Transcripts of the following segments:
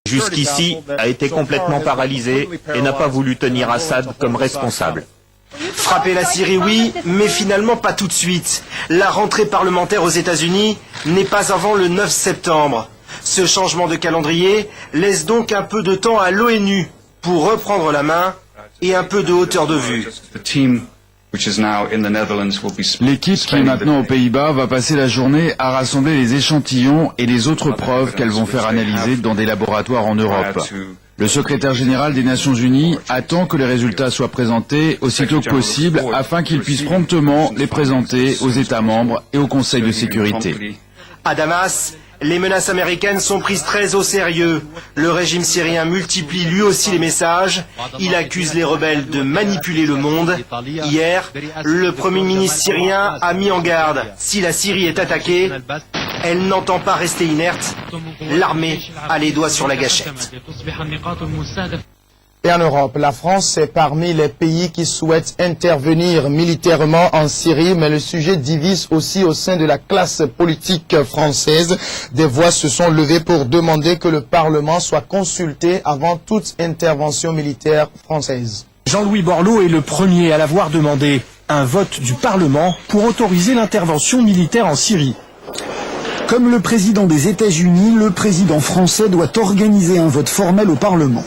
jusqu'ici, a été complètement paralysé et n'a pas voulu tenir Assad comme responsable. Frapper la Syrie, oui, mais finalement pas tout de suite. La rentrée parlementaire aux États-Unis n'est pas avant le 9 septembre. Ce changement de calendrier laisse donc un peu de temps à l'ONU pour reprendre la main et un peu de hauteur de vue. L'équipe qui est maintenant aux Pays-Bas va passer la journée à rassembler les échantillons et les autres preuves qu'elles vont faire analyser dans des laboratoires en Europe. Le secrétaire général des Nations Unies attend que les résultats soient présentés aussitôt que possible afin qu'il puisse promptement les présenter aux États membres et au Conseil de sécurité. À Damas, les menaces américaines sont prises très au sérieux. Le régime syrien multiplie lui aussi les messages. Il accuse les rebelles de manipuler le monde. Hier, le Premier ministre syrien a mis en garde. Si la Syrie est attaquée, elle n'entend pas rester inerte. L'armée a les doigts sur la gâchette. Et en Europe, la France est parmi les pays qui souhaitent intervenir militairement en Syrie, mais le sujet divise aussi au sein de la classe politique française. Des voix se sont levées pour demander que le Parlement soit consulté avant toute intervention militaire française. Jean-Louis Borloo est le premier à l'avoir demandé, un vote du Parlement pour autoriser l'intervention militaire en Syrie. Comme le président des États-Unis, le président français doit organiser un vote formel au Parlement.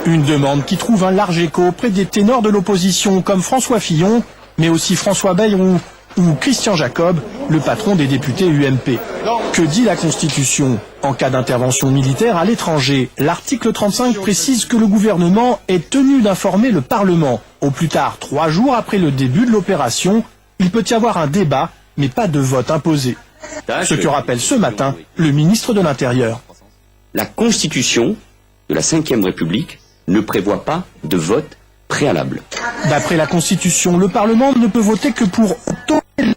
Une demande qui trouve un large écho auprès des ténors de l'opposition comme François Fillon, mais aussi François Bayrou ou Christian Jacob, le patron des députés UMP. Que dit la Constitution? En cas d'intervention militaire à l'étranger, l'article 35 précise que le gouvernement est tenu d'informer le Parlement. Au plus tard, 3 jours après le début de l'opération, il peut y avoir un débat, mais pas de vote imposé. Ce que rappelle ce matin le ministre de l'Intérieur. La Constitution de la Ve République ne prévoit pas de vote préalable. D'après la Constitution, le Parlement ne peut voter que pour autoriser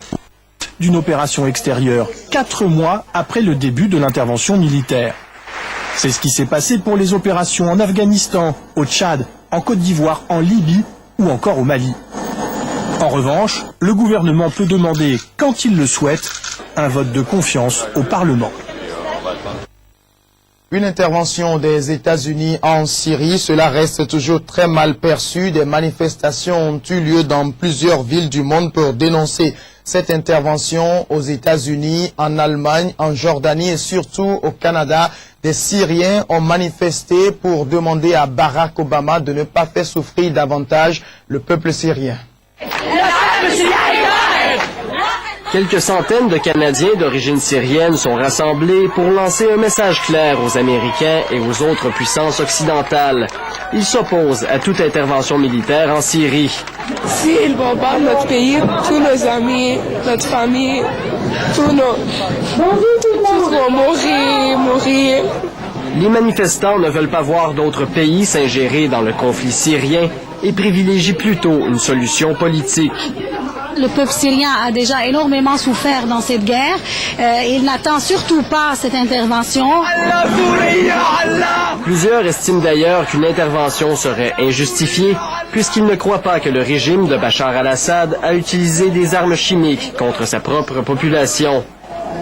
d'une opération extérieure, 4 mois après le début de l'intervention militaire. C'est ce qui s'est passé pour les opérations en Afghanistan, au Tchad, en Côte d'Ivoire, en Libye ou encore au Mali. En revanche, le gouvernement peut demander, quand il le souhaite, un vote de confiance au Parlement. Une intervention des États-Unis en Syrie, cela reste toujours très mal perçu. Des manifestations ont eu lieu dans plusieurs villes du monde pour dénoncer cette intervention aux États-Unis, en Allemagne, en Jordanie et surtout au Canada. Des Syriens ont manifesté pour demander à Barack Obama de ne pas faire souffrir davantage le peuple syrien. Quelques centaines de Canadiens d'origine syrienne sont rassemblés pour lancer un message clair aux Américains et aux autres puissances occidentales. Ils s'opposent à toute intervention militaire en Syrie. S'ils bombardent notre pays, tous nos amis, notre famille, tous vont mourir. Les manifestants ne veulent pas voir d'autres pays s'ingérer dans le conflit syrien et privilégient plutôt une solution politique. Le peuple syrien a déjà énormément souffert dans cette guerre. Il n'attend surtout pas cette intervention. Plusieurs estiment d'ailleurs qu'une intervention serait injustifiée puisqu'ils ne croient pas que le régime de Bachar al-Assad a utilisé des armes chimiques contre sa propre population.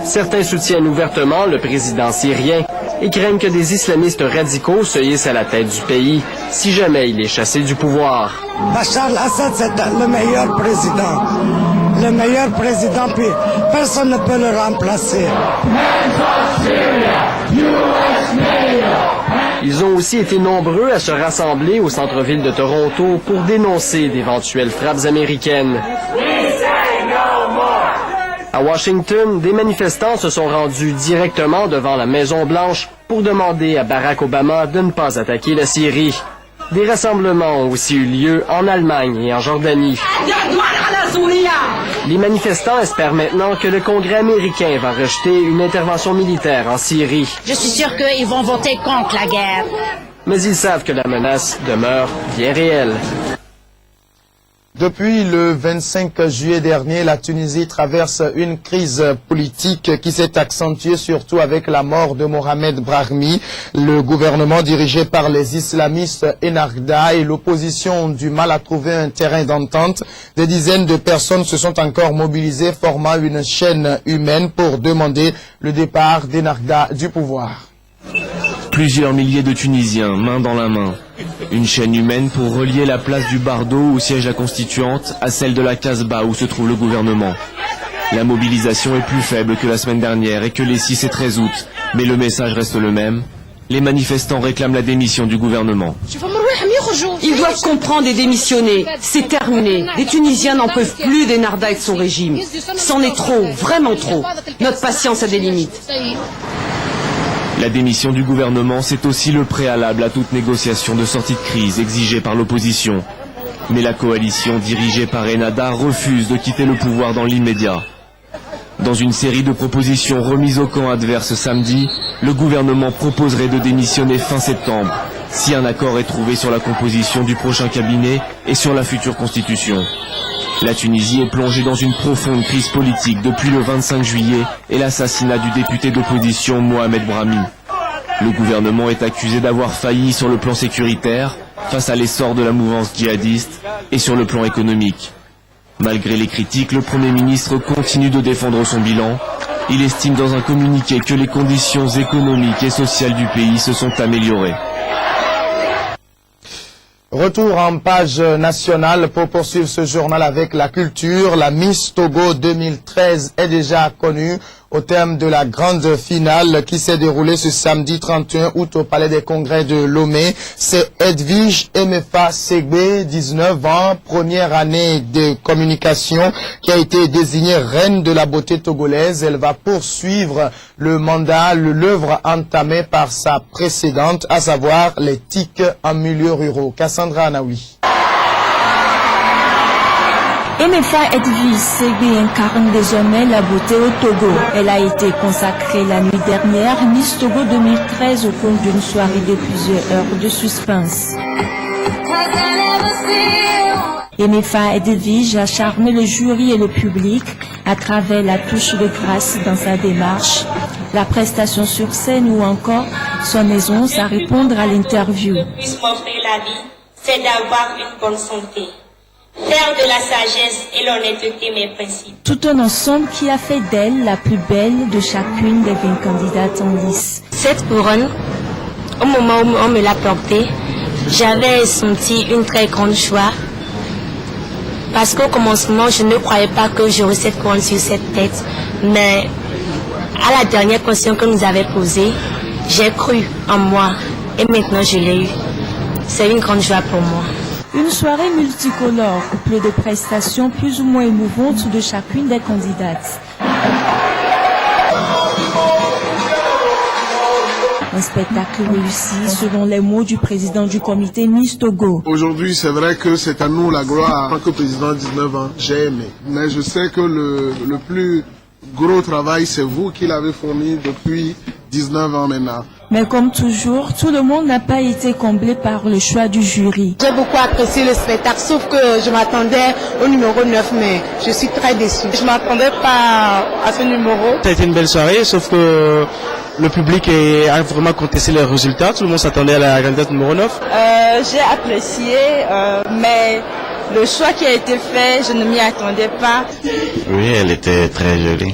Certains soutiennent ouvertement le président syrien et craignent que des islamistes radicaux se hissent à la tête du pays si jamais il est chassé du pouvoir. Bachar al-Assad, c'est le meilleur président. Le meilleur président, puis personne ne peut le remplacer. Ils ont aussi été nombreux à se rassembler au centre-ville de Toronto pour dénoncer d'éventuelles frappes américaines. À Washington, des manifestants se sont rendus directement devant la Maison-Blanche pour demander à Barack Obama de ne pas attaquer la Syrie. Des rassemblements ont aussi eu lieu en Allemagne et en Jordanie. Les manifestants espèrent maintenant que le Congrès américain va rejeter une intervention militaire en Syrie. Je suis sûr qu'ils vont voter contre la guerre. Mais ils savent que la menace demeure bien réelle. Depuis le 25 juillet dernier, la Tunisie traverse une crise politique qui s'est accentuée surtout avec la mort de Mohamed Brahmi. Le gouvernement dirigé par les islamistes Ennahda et l'opposition ont du mal à trouver un terrain d'entente. Des dizaines de personnes se sont encore mobilisées, formant une chaîne humaine pour demander le départ d'Ennahda du pouvoir. Plusieurs milliers de Tunisiens, main dans la main. Une chaîne humaine pour relier la place du Bardo où siège la Constituante à celle de la Casbah où se trouve le gouvernement. La mobilisation est plus faible que la semaine dernière et que les 6 et 13 août, mais le message reste le même. Les manifestants réclament la démission du gouvernement. Ils doivent comprendre et démissionner. C'est terminé. Les Tunisiens n'en peuvent plus des Narda et de son régime. C'en est trop, vraiment trop. Notre patience a des limites. La démission du gouvernement, c'est aussi le préalable à toute négociation de sortie de crise exigée par l'opposition. Mais la coalition dirigée par Ennahda refuse de quitter le pouvoir dans l'immédiat. Dans une série de propositions remises au camp adverse samedi, le gouvernement proposerait de démissionner fin septembre, si un accord est trouvé sur la composition du prochain cabinet et sur la future constitution. La Tunisie est plongée dans une profonde crise politique depuis le 25 juillet et l'assassinat du député d'opposition Mohamed Brahmi. Le gouvernement est accusé d'avoir failli sur le plan sécuritaire, face à l'essor de la mouvance djihadiste, et sur le plan économique. Malgré les critiques, le Premier ministre continue de défendre son bilan. Il estime dans un communiqué que les conditions économiques et sociales du pays se sont améliorées. Retour en page nationale pour poursuivre ce journal avec la culture. La Miss Togo 2013 est déjà connue au terme de la grande finale qui s'est déroulée ce samedi 31 août au Palais des Congrès de Lomé. C'est Edwige Emefa Segbe, 19 ans, première année de communication, qui a été désignée reine de la beauté togolaise. Elle va poursuivre le mandat, l'œuvre entamée par sa précédente, à savoir les tics en milieu ruraux. Cassandra Anaoui. Emefa Edwige Segbe incarne désormais la beauté au Togo. Elle a été consacrée la nuit dernière Miss Togo 2013 au cours d'une soirée de plusieurs heures de suspense. Emefa Edwige a charmé le jury et le public à travers la touche de grâce dans sa démarche, la prestation sur scène ou encore son aisance à répondre à l'interview. Puisse m'offrir la vie, c'est d'avoir une bonne santé. Faire de la sagesse et l'honnêteté mes principes. Tout un ensemble qui a fait d'elle la plus belle de chacune des 20 candidates en lice. Cette couronne, au moment où on me l'a portée, j'avais senti une très grande joie. Parce qu'au commencement, je ne croyais pas que j'aurais cette couronne sur cette tête. Mais à la dernière question que nous avait posée, j'ai cru en moi. Et maintenant, je l'ai eu. C'est une grande joie pour moi. Une soirée multicolore, couplée de prestations plus ou moins émouvantes de chacune des candidates. Un spectacle réussi selon les mots du président du comité Miss Togo. Aujourd'hui, c'est vrai que c'est à nous la gloire. En tant que président 19 ans, j'ai aimé. Mais je sais que le plus gros travail, c'est vous qui l'avez fourni depuis 19 ans maintenant. Mais comme toujours, tout le monde n'a pas été comblé par le choix du jury. J'ai beaucoup apprécié le spectacle, sauf que je m'attendais au numéro 9, mais je suis très déçue. Je ne m'attendais pas à ce numéro. Ça a été une belle soirée, sauf que le public a vraiment contesté les résultats. Tout le monde s'attendait à la candidate numéro 9. J'ai apprécié, mais le choix qui a été fait, je ne m'y attendais pas. Oui, elle était très jolie.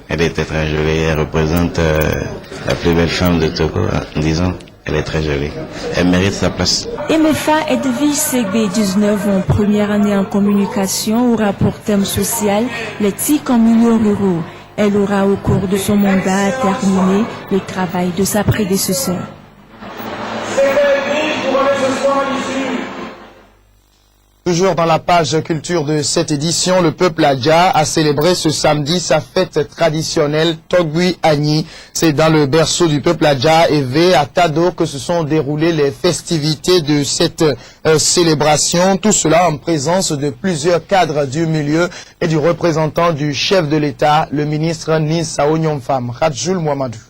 Elle était très jolie. Elle représente la plus belle femme de Togo, disons. Elle est très jolie. Elle mérite sa place. Emefa Edwige Segbe, 19 ans, première année en communication, aura pour thème social les tics en milieu ruraux. Elle aura au cours de son mandat terminé le travail de sa prédécesseur. Toujours dans la page culture de cette édition, le peuple Adja a célébré ce samedi sa fête traditionnelle Togui Agni. C'est dans le berceau du peuple Adja et à Tado que se sont déroulées les festivités de cette célébration. Tout cela en présence de plusieurs cadres du milieu et du représentant du chef de l'État, le ministre Nissa Onyonfam, Radjoul Mouamadou.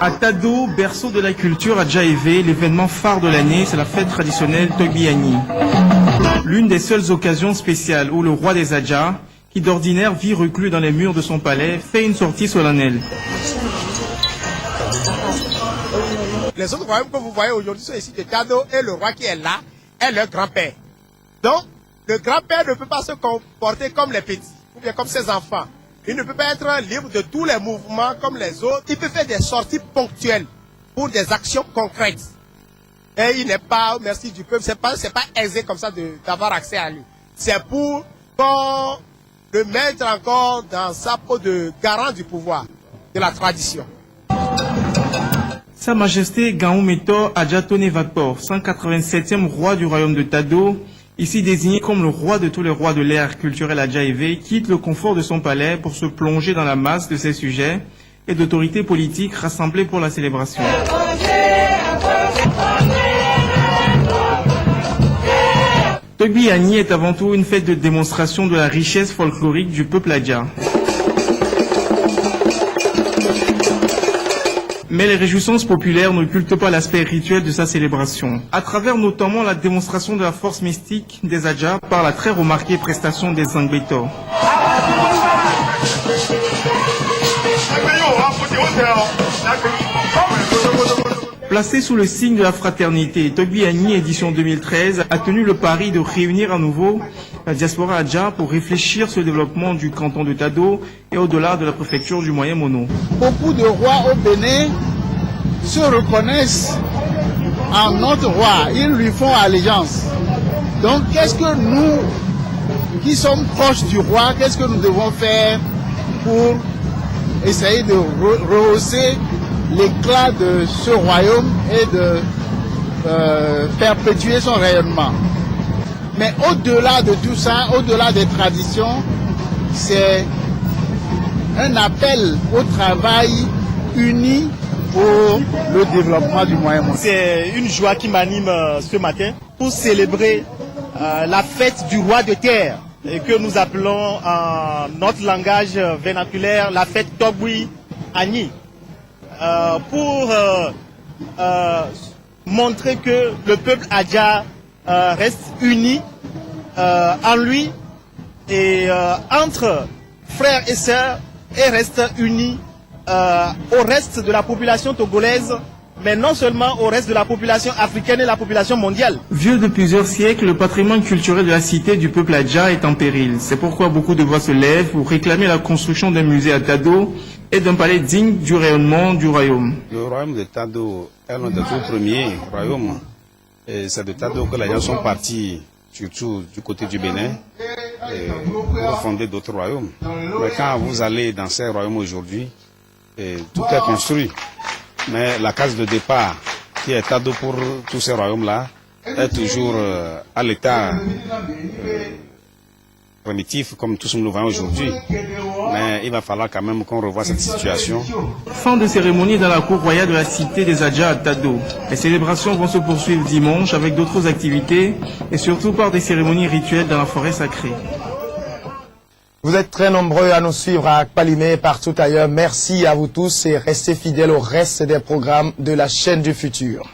À Tado, berceau de la culture Adja Evé, l'événement phare de l'année, c'est la fête traditionnelle Togui Agni. L'une des seules occasions spéciales où le roi des Adja, qui d'ordinaire vit reclus dans les murs de son palais, fait une sortie solennelle. Les autres royaumes que vous voyez aujourd'hui sont ici de Tado et le roi qui est là est leur grand-père. Donc, le grand-père ne peut pas se comporter comme les petits, ou bien comme ses enfants. Il ne peut pas être libre de tous les mouvements comme les autres. Il peut faire des sorties ponctuelles. pour des actions concrètes. Et il n'est pas au merci du peuple, c'est pas aisé comme ça d'avoir accès à lui. C'est pour qu'on le mette encore dans sa peau de garant du pouvoir, de la tradition. Sa Majesté Gaoumeto Adjatone Vapor, 187e roi du royaume de Tado, ici désigné comme le roi de tous les rois de l'ère culturelle Adjaévé, quitte le confort de son palais pour se plonger dans la masse de ses sujets et d'autorités politiques rassemblées pour la célébration. Togbi Agni est avant tout une fête de démonstration de la richesse folklorique du peuple Adja. Mais les réjouissances populaires n'occultent pas l'aspect rituel de sa célébration, à travers notamment la démonstration de la force mystique des Adja par la très remarquée prestation des Zangbeto. Placé sous le signe de la fraternité, Togbi Agni, édition 2013, a tenu le pari de réunir à nouveau la diaspora Adja pour réfléchir sur le développement du canton de Tado et au-delà de la préfecture du Moyen Mono. Beaucoup de rois au Bénin se reconnaissent en notre roi, ils lui font allégeance. Donc qu'est-ce que nous, qui sommes proches du roi, qu'est-ce que nous devons faire pour essayer de rehausser l'éclat de ce royaume et de perpétuer son rayonnement. Mais au-delà de tout ça, au-delà des traditions, c'est un appel au travail uni pour le développement du Moyen-Orient. C'est une joie qui m'anime ce matin pour célébrer la fête du roi de terre et que nous appelons en notre langage vernaculaire la fête Togbi Agni. Pour montrer que le peuple Adja reste uni en lui et entre frères et sœurs et reste uni au reste de la population togolaise, mais non seulement au reste de la population africaine et la population mondiale. Vieux de plusieurs siècles, le patrimoine culturel de la cité du peuple Adja est en péril. C'est pourquoi beaucoup de voix se lèvent pour réclamer la construction d'un musée à Tado et d'un palais digne du rayonnement du royaume. Le royaume de Tado est l'un des tout premiers royaumes. Et c'est de Tado que les gens sont partis, surtout du côté du Bénin, pour fonder d'autres royaumes. Mais quand vous allez dans ces royaumes aujourd'hui, tout est construit. Mais la case de départ, qui est Tado pour tous ces royaumes-là, est toujours à l'état primitif, comme tous nous le voyons aujourd'hui. Mais il va falloir quand même qu'on revoie cette situation. Fin de cérémonie dans la cour royale de la cité des Adja à Tado. Les célébrations vont se poursuivre dimanche avec d'autres activités et surtout par des cérémonies rituelles dans la forêt sacrée. Vous êtes très nombreux à nous suivre à Akpalimé et partout ailleurs. Merci à vous tous et restez fidèles au reste des programmes de la chaîne du futur.